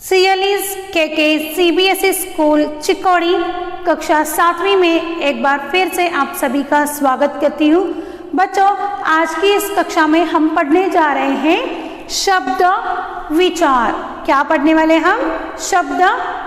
CLE's KK CBSE school Chikodi कक्षा 7वीं में एक बार फिर से आप सभी का स्वागत करती हूँ। बच्चों, आज की इस कक्षा में हम पढ़ने जा रहे हैं शब्द विचार। क्या पढ़ने वाले हम? शब्द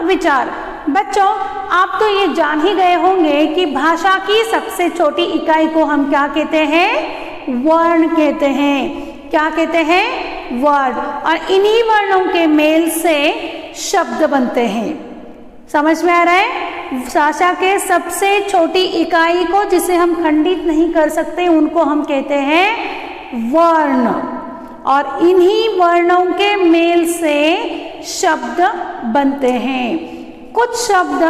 विचार। बच्चों, आप तो ये जान ही गए होंगे कि भाषा की सबसे छोटी इकाई को हम क्या कहते हैं? वर्ण कहते हैं। क्या कहते हैं? वर्ण। और इन्हीं वर्णों के मेल से शब्द बनते हैं। समझ में आ रहा है? भाषा के सबसे छोटी इकाई को जिसे हम खंडित नहीं कर सकते उनको हम कहते हैं वर्ण। और इन्हीं वर्णों के मेल से शब्द बनते हैं। कुछ शब्द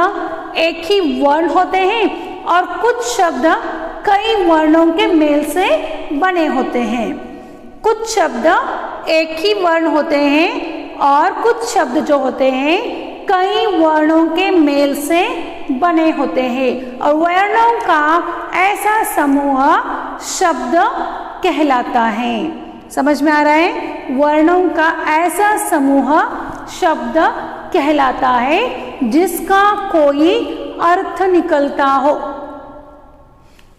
एक ही वर्ण होते हैं और कुछ शब्द कई वर्णों के मेल से बने होते हैं। कुछ शब्द एक ही वर्ण होते हैं और कुछ शब्द जो होते हैं कई वर्णों के मेल से बने होते हैं। और वर्णों का ऐसा समूह शब्द कहलाता है। समझ में आ रहा है? वर्णों का ऐसा समूह शब्द कहलाता है जिसका कोई अर्थ निकलता हो।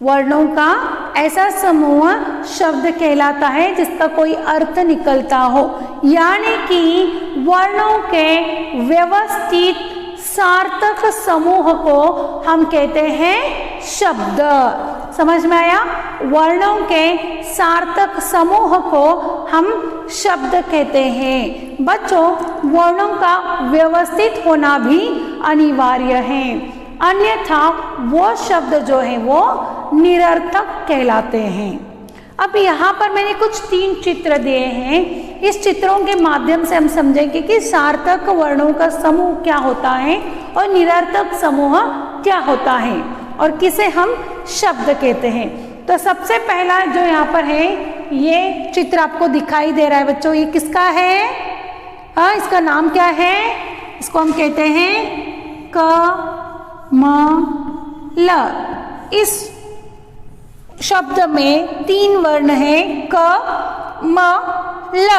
वर्णों का ऐसा समूह शब्द कहलाता है जिसका कोई अर्थ निकलता हो, यानी कि वर्णों के व्यवस्थित सार्थक समूह को हम कहते हैं शब्द। समझ में आया? वर्णों के सार्थक समूह को हम शब्द कहते हैं। बच्चों, वर्णों का व्यवस्थित होना भी अनिवार्य है, अन्यथा वो शब्द जो है वो निरर्थक कहलाते हैं। अब यहाँ पर मैंने कुछ 3 चित्र दिए हैं। इस चित्रों के माध्यम से हम समझेंगे कि सार्थक वर्णों का समूह क्या होता है और निरर्थक समूह क्या होता है और किसे हम शब्द कहते हैं। तो सबसे पहला जो यहाँ पर है, ये चित्र आपको दिखाई दे रहा है बच्चों, ये किसका है? इसका नाम क्या है? इसको हम कहते हैं कमल। इस शब्द में 3 वर्ण हैं, क म ल।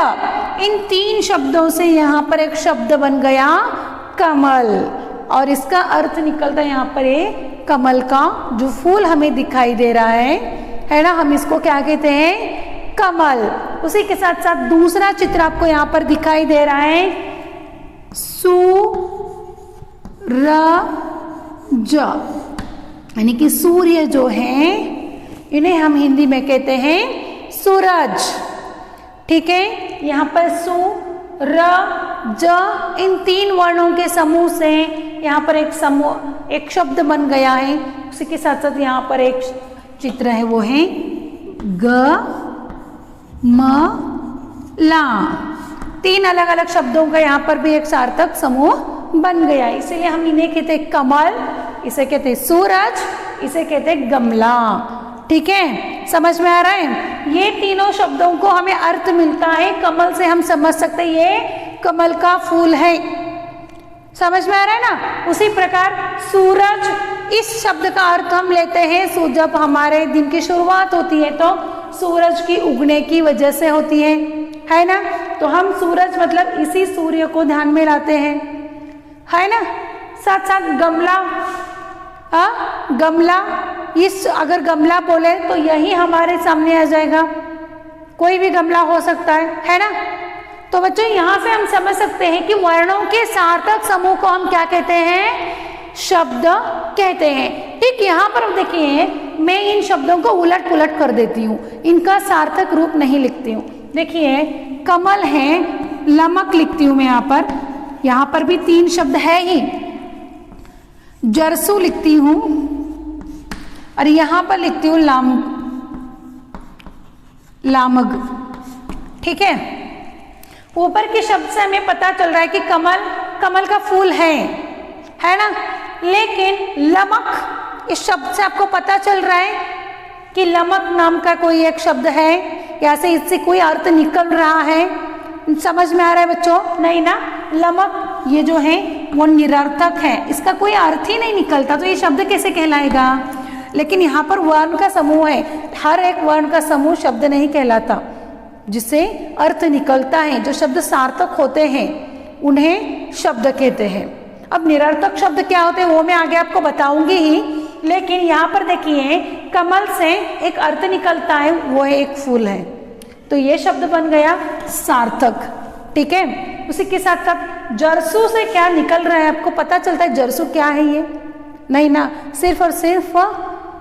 इन 3 शब्दों से यहाँ पर एक शब्द बन गया कमल। और इसका अर्थ निकलता है यहाँ पर ये कमल का जो फूल हमें दिखाई दे रहा है ना, हम इसको क्या कहते हैं? कमल। उसी के साथ साथ दूसरा चित्र आपको यहाँ पर दिखाई दे रहा है, सूरज, यानी कि सूर्य जो है इन्हें हम हिंदी में कहते हैं सूरज। ठीक है? यहाँ पर सु, र, ज, इन 3 वर्णों के समूह से यहाँ पर एक शब्द बन गया है। उसी के साथ साथ यहाँ पर एक चित्र है, वो है ग म ला। 3 अलग अलग शब्दों का यहाँ पर भी एक सार्थक समूह बन गया। इसीलिए हम इन्हें कहते हैं कमल, इसे कहते हैं सूरज, इसे कहते हैं गमला। ठीक है? समझ में आ रहा है? ये तीनों शब्दों को हमें अर्थ मिलता है। कमल से हम समझ सकते हैं ये कमल का फूल है। समझ में आ रहा है ना? उसी प्रकार सूरज, इस शब्द का अर्थ हम लेते हैं जब हमारे दिन की शुरुआत होती है तो सूरज की उगने की वजह से होती है ना? तो हम सूरज मतलब इसी सूर्य को ध्यान में लाते हैं, है ना? साथ साथ गमला, गमला, इस अगर गमला बोले तो यही हमारे सामने आ जाएगा। कोई भी गमला हो सकता है ना? तो बच्चों, यहाँ से हम समझ सकते हैं कि वर्णों के सार्थक समूह को हम क्या कहते हैं? शब्द कहते हैं। ठीक, यहाँ पर देखिए, मैं इन शब्दों को उलट पुलट कर देती हूँ, इनका सार्थक रूप नहीं लिखती हूँ। देखिए, कमल है, लमक लिखती हूँ मैं यहाँ पर भी 3 शब्द है ही। जरसू लिखती हूँ और यहाँ पर लिखती हूँ लामग। ठीक है? ऊपर के शब्द से हमें पता चल रहा है कि कमल का फूल है ना? लेकिन लमक, इस शब्द से आपको पता चल रहा है कि लमक नाम का कोई एक शब्द है, या से इससे कोई अर्थ निकल रहा है। समझ में आ रहा है बच्चों? नहीं ना? लमक ये जो है वो निरर्थक है, इसका कोई अर्थ ही नहीं निकलता, तो ये शब्द कैसे कहलाएगा? लेकिन यहाँ पर वर्ण का समूह है, हर एक वर्ण का समूह शब्द नहीं कहलाता, जिससे अर्थ निकलता है। जो शब्द सार्थक होते हैं उन्हें शब्द कहते हैं। अब निरर्थक शब्द क्या होते हैं वो मैं आगे आपको बताऊंगी ही, लेकिन यहाँ पर देखिए कमल से एक अर्थ निकलता है, वो है एक फूल है, तो ये शब्द बन गया सार्थक। ठीक है, उसी के साथ साथ जरसू से क्या निकल रहा है आपको पता चलता है जरसू क्या है? ये नहीं ना, सिर्फ और सिर्फ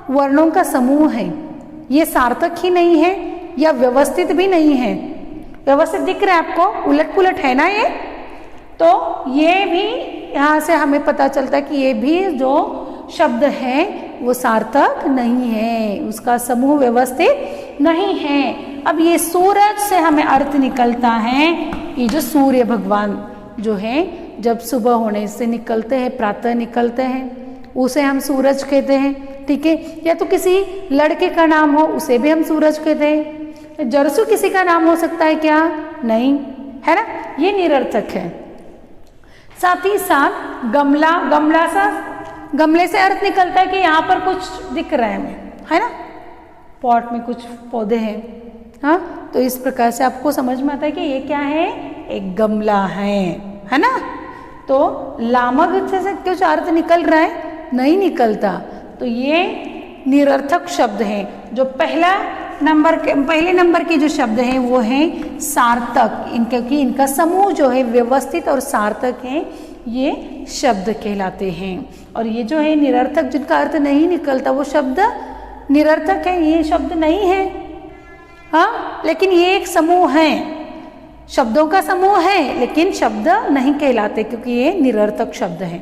वर्णों का समूह है। ये सार्थक ही नहीं है या व्यवस्थित भी नहीं है। व्यवस्थित दिख रहा है आपको, उलट पुलट है ना ये, तो ये भी यहाँ से हमें पता चलता है कि ये भी जो शब्द है वो सार्थक नहीं है, उसका समूह व्यवस्थित नहीं है। अब ये सूरज से हमें अर्थ निकलता है, ये जो सूर्य भगवान जो है जब सुबह होने से निकलते हैं, प्रातः निकलते हैं, उसे हम सूरज कहते हैं। ठीक है, या तो किसी लड़के का नाम हो उसे भी हम सूरज कहते हैं। जरसू किसी का नाम हो सकता है क्या? नहीं, है ना, ये निरर्थक है। साथ ही साथ गमला, गमले से अर्थ निकलता है कि यहाँ पर कुछ दिख रहा है हमें, है ना, पॉट में कुछ पौधे हैं, हाँ, तो इस प्रकार से आपको समझ में आता है कि ये क्या है, एक गमला है ना। तो लामक से कुछ अर्थ निकल रहा है? नहीं निकलता, तो ये निरर्थक शब्द हैं। जो पहले नंबर के जो शब्द हैं वो हैं सार्थक, क्योंकि इनका समूह जो है व्यवस्थित और सार्थक है, ये शब्द कहलाते हैं। और ये जो है निरर्थक, जिनका अर्थ नहीं निकलता, वो शब्द निरर्थक है, ये शब्द नहीं है, हाँ, लेकिन ये एक समूह है, शब्दों का समूह है, लेकिन शब्द नहीं कहलाते क्योंकि ये निरर्थक शब्द है।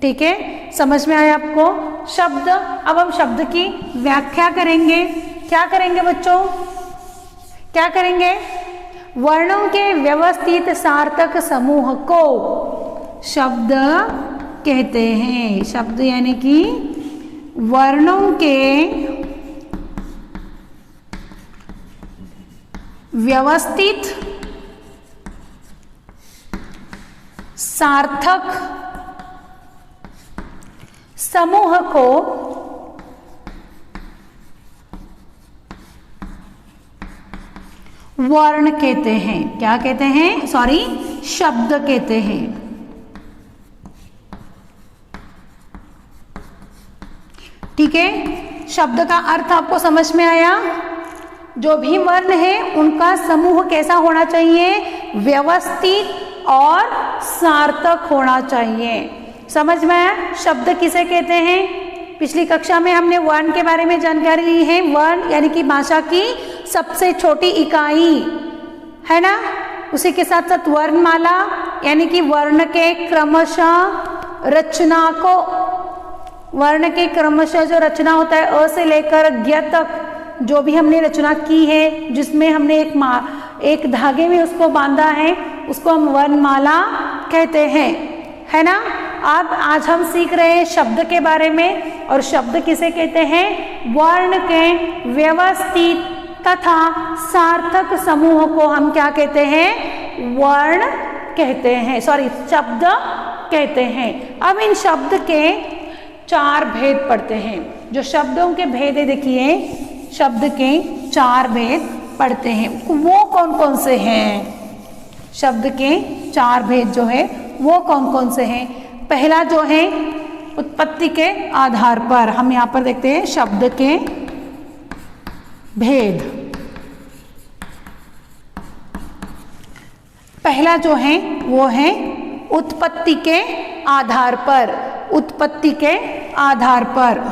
ठीक है, समझ में आया आपको शब्द? अब हम शब्द की व्याख्या करेंगे। क्या करेंगे बच्चों? क्या करेंगे? वर्णों के व्यवस्थित सार्थक समूह को शब्द कहते हैं। शब्द यानी कि वर्णों के व्यवस्थित सार्थक समूह को वर्ण कहते हैं। क्या कहते हैं? सॉरी, शब्द कहते हैं। ठीक है, शब्द का अर्थ आपको समझ में आया? जो भी वर्ण है उनका समूह कैसा होना चाहिए? व्यवस्थित और सार्थक होना चाहिए। समझ में आया? शब्द किसे कहते हैं? पिछली कक्षा में हमने वर्ण के बारे में जानकारी ली है। वर्ण यानी कि भाषा की सबसे छोटी इकाई, है ना। उसी के साथ साथ वर्णमाला यानी कि वर्ण के क्रमशः रचना को, वर्ण के क्रमशः जो रचना होता है अ से लेकर ज्ञ तक जो भी हमने रचना की है, जिसमें हमने एक धागे में उसको बांधा है, उसको हम वर्णमाला कहते हैं, है ना। अब आज हम सीख रहे हैं शब्द के बारे में, और शब्द किसे कहते हैं? वर्ण के व्यवस्थित तथा सार्थक समूह को हम क्या कहते हैं? वर्ण कहते हैं, सॉरी, शब्द कहते हैं। अब इन शब्द के 4 भेद पढ़ते हैं। जो शब्दों के भेद है, देखिए शब्द के 4 भेद पढ़ते हैं। वो कौन कौन से हैं? शब्द के 4 भेद जो है वो कौन कौन से हैं? पहला जो है उत्पत्ति के आधार पर, हम यहाँ पर देखते हैं शब्द के भेद। पहला जो है वो है उत्पत्ति के आधार पर। उत्पत्ति के आधार पर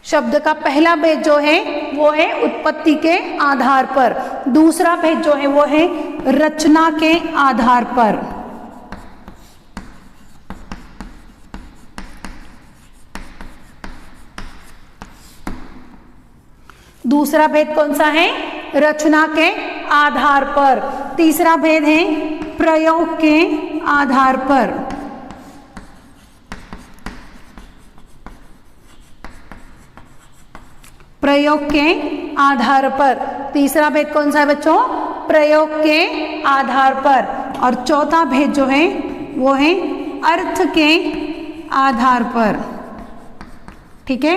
शब्द का पहला भेद जो है वो है उत्पत्ति के आधार पर। दूसरा भेद जो है वो है रचना के आधार पर। दूसरा भेद कौन सा है? रचना के आधार पर। तीसरा भेद है प्रयोग के आधार पर। प्रयोग के आधार पर। तीसरा भेद कौन सा है बच्चों? प्रयोग के आधार पर। और चौथा भेद जो है वो है अर्थ के आधार पर। ठीक है,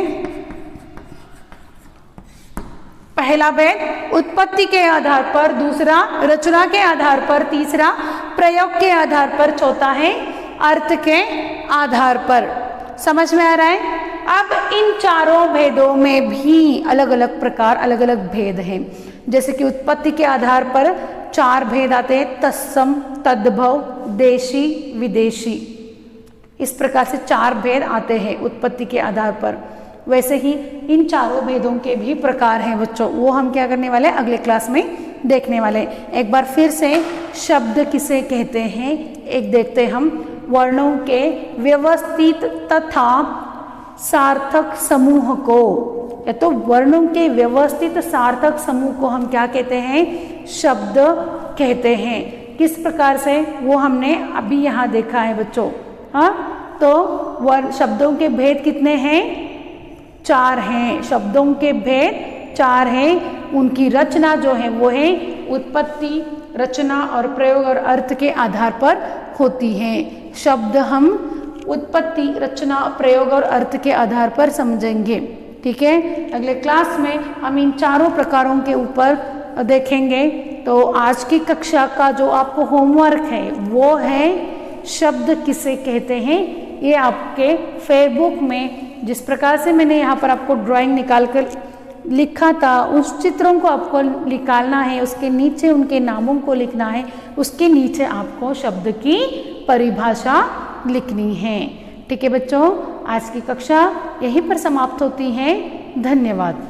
पहला भेद उत्पत्ति के आधार पर, दूसरा रचना के आधार पर, तीसरा प्रयोग के आधार पर, चौथा है अर्थ के आधार पर। समझ में आ रहा है? अब इन चारों भेदों में भी अलग अलग प्रकार, अलग अलग भेद हैं। जैसे कि उत्पत्ति के आधार पर 4 भेद आते हैं, तत्सम, तद्भव, देशी, विदेशी। इस प्रकार से 4 भेद आते हैं उत्पत्ति के आधार पर। वैसे ही इन चारों भेदों के भी प्रकार हैं बच्चों, वो हम क्या करने वाले हैं, अगले क्लास में देखने वाले। एक बार फिर से शब्द किसे कहते हैं, एक देखते हैं हम। वर्णों के व्यवस्थित तथा सार्थक समूह को, या तो वर्णों के व्यवस्थित सार्थक समूह को हम क्या कहते हैं, शब्द कहते हैं। किस प्रकार से, वो हमने अभी यहाँ देखा है बच्चों। हाँ, तो शब्दों के भेद कितने हैं, 4 हैं। शब्दों के भेद 4 हैं। उनकी रचना जो है वो है उत्पत्ति, रचना और प्रयोग और अर्थ के आधार पर होती है। शब्द हम उत्पत्ति, रचना, प्रयोग और अर्थ के आधार पर समझेंगे। ठीक है, अगले क्लास में हम इन चारों प्रकारों के ऊपर देखेंगे। तो आज की कक्षा का जो आपको होमवर्क है वो है शब्द किसे कहते हैं। ये आपके फेसबुक में जिस प्रकार से मैंने यहाँ पर आपको ड्राइंग निकाल कर लिखा था, उस चित्रों को आपको निकालना है, उसके नीचे उनके नामों को लिखना है, उसके नीचे आपको शब्द की परिभाषा लिखनी है। ठीक है बच्चों, आज की कक्षा यहीं पर समाप्त होती है। धन्यवाद।